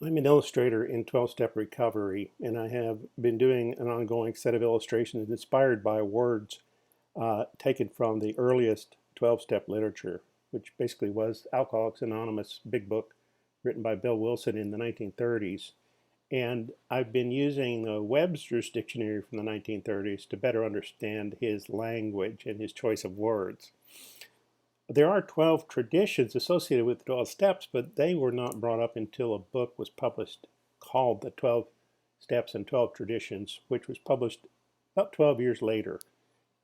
I'm an illustrator in 12-step recovery, and I have been doing an ongoing set of illustrations inspired by words taken from the earliest 12-step literature, which basically was Alcoholics Anonymous big book written by Bill Wilson in the 1930s. And I've been using the Webster's dictionary from the 1930s to better understand his language and his choice of words. There are 12 traditions associated with the 12 steps, but they were not brought up until a book was published called The 12 Steps and 12 Traditions, which was published about 12 years later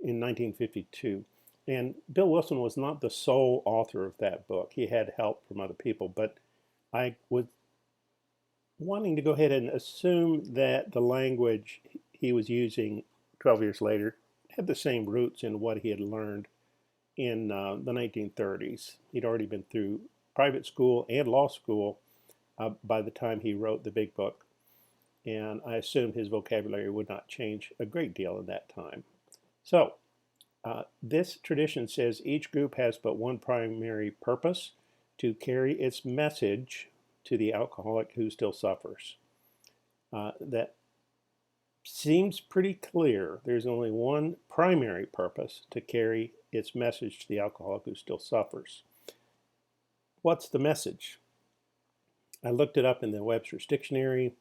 in 1952. And Bill Wilson was not the sole author of that book. He had help from other people, but I was wanting to go ahead and assume that the language he was using 12 years later had the same roots in what he had learned in the 1930s. He'd already been through private school and law school by the time he wrote the big book, and I assumed his vocabulary would not change a great deal in that time. So this tradition says each group has but one primary purpose: to carry its message to the alcoholic who still suffers. That seems pretty clear. There's only one primary purpose: to carry its message to the alcoholic who still suffers. What's the message? I looked it up in the Webster's dictionary.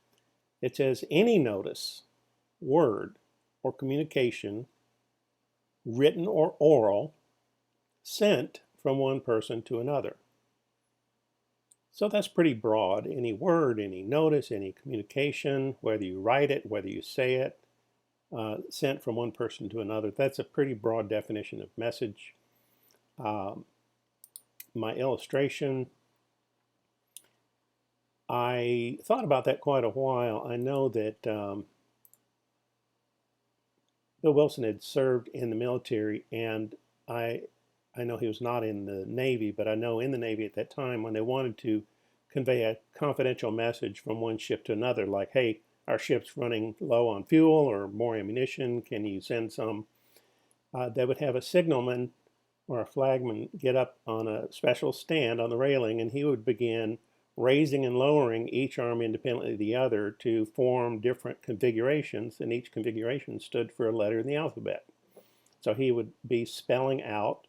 It says any notice, word, or communication, written or oral, sent from one person to another. So that's pretty broad. Any word, any notice, any communication, whether you write it, whether you say it, sent from one person to another. That's a pretty broad definition of message. My illustration, I thought about that quite a while. I know that Bill Wilson had served in the military, and I know he was not in the Navy, but I know in the Navy at that time, when they wanted to convey a confidential message from one ship to another, like, hey, our ship's running low on fuel or more ammunition, can you send some? They would have a signalman or a flagman get up on a special stand on the railing, and he would begin raising and lowering each arm independently of the other to form different configurations, and each configuration stood for a letter in the alphabet. So he would be spelling out,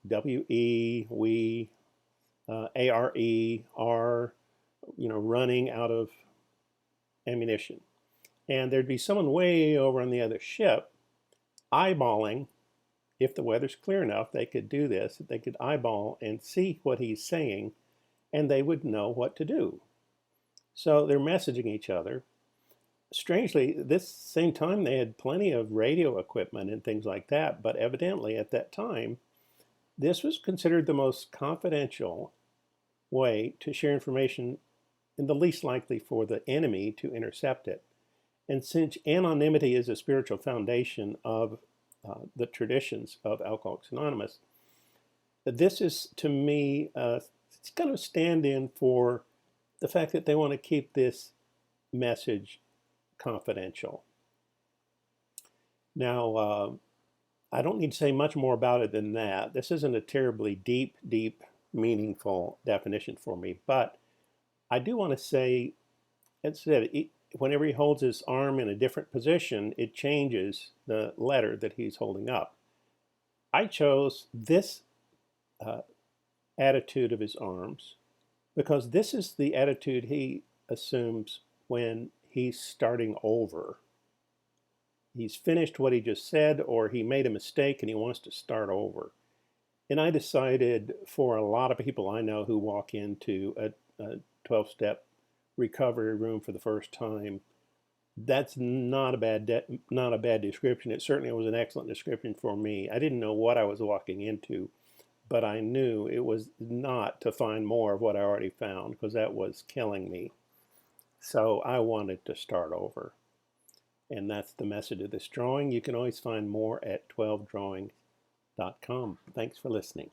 W-E, we, A-R-E, R, running out of ammunition. And there'd be someone way over on the other ship eyeballing. If the weather's clear enough, they could do this. They could eyeball and see what he's saying, and they would know what to do. So they're messaging each other. Strangely, this same time they had plenty of radio equipment and things like that, but evidently at that time, this was considered the most confidential way to share information and the least likely for the enemy to intercept it. And since anonymity is a spiritual foundation of the traditions of Alcoholics Anonymous, this is, to me, it's kind of a stand-in for the fact that they want to keep this message confidential. Now, I don't need to say much more about it than that. This isn't a terribly deep, meaningful definition for me, but I do want to say, as I said, whenever he holds his arm in a different position, it changes the letter that he's holding up. I chose this attitude of his arms because this is the attitude he assumes when he's starting over. He's finished what he just said, or he made a mistake and he wants to start over. And I decided, for a lot of people I know who walk into a 12-step recovery room for the first time, that's not a bad description. It certainly was an excellent description for me. I didn't know what I was walking into, but I knew it was not to find more of what I already found, because that was killing me. So I wanted to start over. And that's the message of this drawing. You can always find more at 12drawings.com. Thanks for listening.